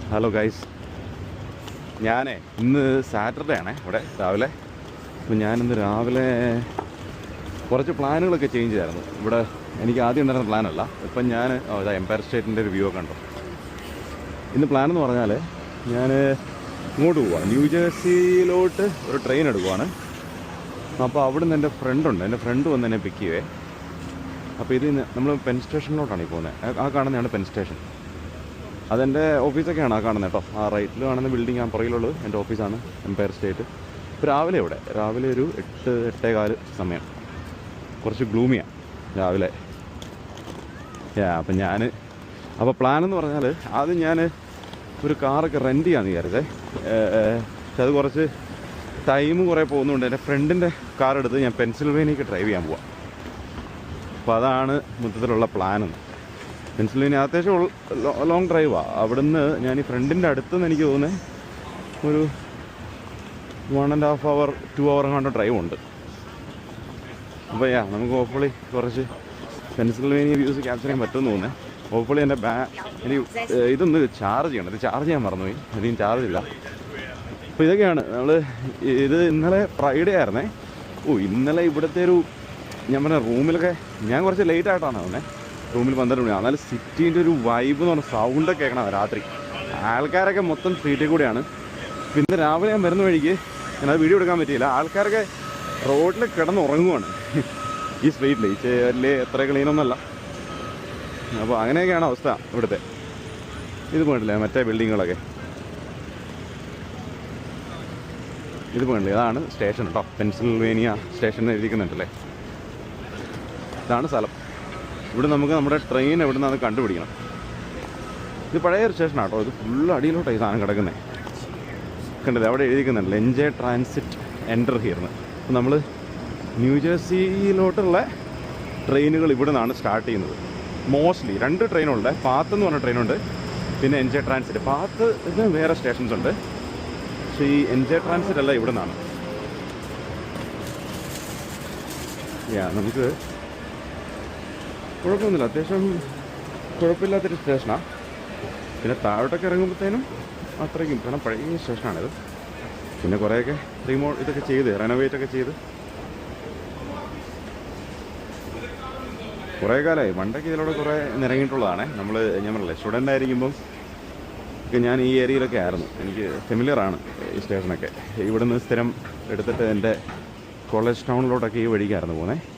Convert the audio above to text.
Hello guys, ഇന്ന് Saturday ആണേ ഇവിടെ രാവിലെ. അപ്പോൾ ഞാനിന്ന് രാവിലെ കുറച്ച് പ്ലാനുകളൊക്കെ ചേഞ്ച് ചെയ്തായിരുന്നു. ഇവിടെ എനിക്ക് ആദ്യം ഉണ്ടായിരുന്ന പ്ലാനല്ല. ഇപ്പം ഞാൻ എംപയർ സ്റ്റേറ്റിൻ്റെ ഒരു വ്യൂ ഒക്കെ ഉണ്ടോ. ഇന്ന് പ്ലാനെന്ന് പറഞ്ഞാൽ ഞാൻ ഇങ്ങോട്ട് പോവാം, ന്യൂജേഴ്സിയിലോട്ട് ഒരു ട്രെയിൻ എടുക്കുവാണ്. അപ്പോൾ അവിടെ നിന്ന് എൻ്റെ ഫ്രണ്ട് വന്ന് എന്നെ പിക്ക് ചെയ്യുവേ. അപ്പോൾ ഇത് നമ്മൾ പെൻ സ്റ്റേഷനിലോട്ടാണ് ഈ പോകുന്നത്. ആ കാണുന്നതാണ് പെൻ സ്റ്റേഷൻ. അതെൻ്റെ ഓഫീസൊക്കെയാണ് ആ കാണുന്നത് കേട്ടോ. ആ റൈറ്റിൽ കാണുന്ന ബിൽഡിംഗ് ആ പുറകിലുള്ളത് എൻ്റെ ഓഫീസാണ്, എംപയർ സ്റ്റേറ്റ്. ഇപ്പോൾ രാവിലെ ഒരു 8-8:15 സമയം. കുറച്ച് ഗ്ലൂമിയാണ് രാവിലെ. അപ്പോൾ പ്ലാനെന്ന് പറഞ്ഞാൽ ആദ്യം ഞാൻ ഒരു കാറൊക്കെ റെൻറ്റ് ചെയ്യാമെന്ന് വിചാരിച്ചേ. പക്ഷെ അത് കുറച്ച് ടൈം കുറേ പോകുന്നുണ്ട്. എൻ്റെ ഫ്രണ്ടിൻ്റെ കാർ എടുത്ത് ഞാൻ പെൻസിൽവേനിയക്ക് ഡ്രൈവ് ചെയ്യാൻ പോവാം. അപ്പോൾ അതാണ് മൊത്തത്തിലുള്ള പ്ലാനെന്ന്. പെൻസിൽവേനിയ അത്യാവശ്യം ലോങ് ഡ്രൈവാണ്. അവിടുന്ന് ഞാൻ ഈ ഫ്രണ്ടിൻ്റെ അടുത്തുനിന്ന് എനിക്ക് തോന്നുന്നത് ഒരു 1.5 hour 2 hour കണ്ട ഡ്രൈവ് ഉണ്ട്. അപ്പോൾ നമുക്ക് ഹോപ്പ്ഫുള്ളി കുറച്ച് പെൻസിൽവേനിയ വ്യൂസ് ക്യാപ്ചർ ചെയ്യാൻ പറ്റുമെന്ന് തോന്നുന്നത്. ഹോപ്പ്ഫുള്ളി എൻ്റെ എനിക്ക് ഇതൊന്ന് ചാർജ് ചെയ്യണം. ഇത് ചാർജ് ചെയ്യാൻ മറന്നുപോയി, അധികം ചാർജ് ഇല്ല. അപ്പോൾ ഇതൊക്കെയാണ് ഇത് ഇന്നലെ ഫ്രൈഡേ ആയിരുന്നേ. ഇന്നലെ ഇവിടുത്തെ ഞാൻ പറഞ്ഞ റൂമിലൊക്കെ ഞാൻ കുറച്ച് ലേറ്റ് ആയിട്ടാണ് വന്നേ. റൂമിൽ 12 മണി. എന്നാലും സിറ്റീൻ്റെ ഒരു വൈബ് എന്ന് പറഞ്ഞാൽ സൗണ്ടൊക്കെ കേൾക്കണം രാത്രി. ആൾക്കാരൊക്കെ മൊത്തം സ്ട്രീറ്റിൽ കൂടെയാണ്. പിന്നെ രാവിലെ ഞാൻ വരുന്ന വഴിക്ക് ഞാനത് വീഡിയോ എടുക്കാൻ പറ്റിയില്ല. ആൾക്കാരൊക്കെ റോഡിൽ കിടന്ന് ഉറങ്ങുവാണ് ഈ സ്ട്രീറ്റിൽ. ഈ വലിയ എത്ര ക്ലീനൊന്നുമല്ല. അപ്പോൾ അങ്ങനെയൊക്കെയാണ് അവസ്ഥ ഇവിടുത്തെ. ഇത് പോയിട്ടില്ലേ മറ്റേ ബിൽഡിങ്ങുകളൊക്കെ, ഇത് പോയിട്ടില്ലേ. അതാണ് സ്റ്റേഷൻ കേട്ടോ, പെൻസിൽവേനിയ സ്റ്റേഷൻ എഴുതിക്കുന്നുണ്ടല്ലേ. ഇതാണ് സ്ഥലം. ഇവിടെ നമുക്ക് നമ്മുടെ ട്രെയിൻ എവിടെ നിന്നാണ് കണ്ടുപിടിക്കണം. ഇത് പഴയൊരു സ്റ്റേഷനാണ് കേട്ടോ. ഇത് ഫുള്ള് അടിയിലോട്ടാണ് ഈ സാധനം കിടക്കുന്നത്. കണ്ടത് അവിടെ എഴുതിക്കുന്നുണ്ടല്ലോ, എൻജോയ് ട്രാൻസിറ്റ് എൻ്റർ ഹിയർന്ന്. അപ്പോൾ നമ്മൾ ന്യൂജേഴ്സിയിലോട്ടുള്ള ട്രെയിനുകൾ ഇവിടെ നിന്നാണ് സ്റ്റാർട്ട് ചെയ്യുന്നത്. മോസ്റ്റ്ലി 2 ട്രെയിനുണ്ട്. പാത്ത് എന്ന് പറഞ്ഞ ട്രെയിനുണ്ട്, പിന്നെ എൻജോയ് ട്രാൻസിറ്റ്. പാത്ത് ഇത് വേറെ സ്റ്റേഷൻസ് ഉണ്ട്, പക്ഷേ ഈ എൻജോയ് ട്രാൻസിറ്റ് അല്ല ഇവിടെ നിന്നാണ്. നമുക്ക് കുഴപ്പമൊന്നുമില്ല, അത്യാവശ്യം കുഴപ്പമില്ലാത്തൊരു സ്റ്റേഷനാണ്. പിന്നെ താഴോട്ടൊക്കെ ഇറങ്ങുമ്പോഴത്തേനും അത്രയ്ക്കും, കാരണം പഴയ സ്റ്റേഷനാണിത്. പിന്നെ കുറേയൊക്കെ ഇതൊക്കെ ചെയ്ത് റെനോവേറ്റ് ഒക്കെ ചെയ്ത് കുറേ കാലമായി. പണ്ടൊക്കെ ഇതിലൂടെ കുറേ നിറങ്ങിയിട്ടുള്ളതാണ്. ഞാൻ പറഞ്ഞില്ലേ, സ്റ്റുഡൻ്റ് ആയിരിക്കുമ്പം ഒക്കെ ഞാൻ ഈ ഏരിയയിലൊക്കെ ആയിരുന്നു. എനിക്ക് ഫെമിലിയറാണ് ഈ സ്റ്റേഷനൊക്കെ. ഇവിടുന്ന് സ്ഥിരം എടുത്തിട്ട് എൻ്റെ കോളേജ് ടൗണിലോട്ടൊക്കെ ഈ വഴിക്കായിരുന്നു പോകുന്നത്.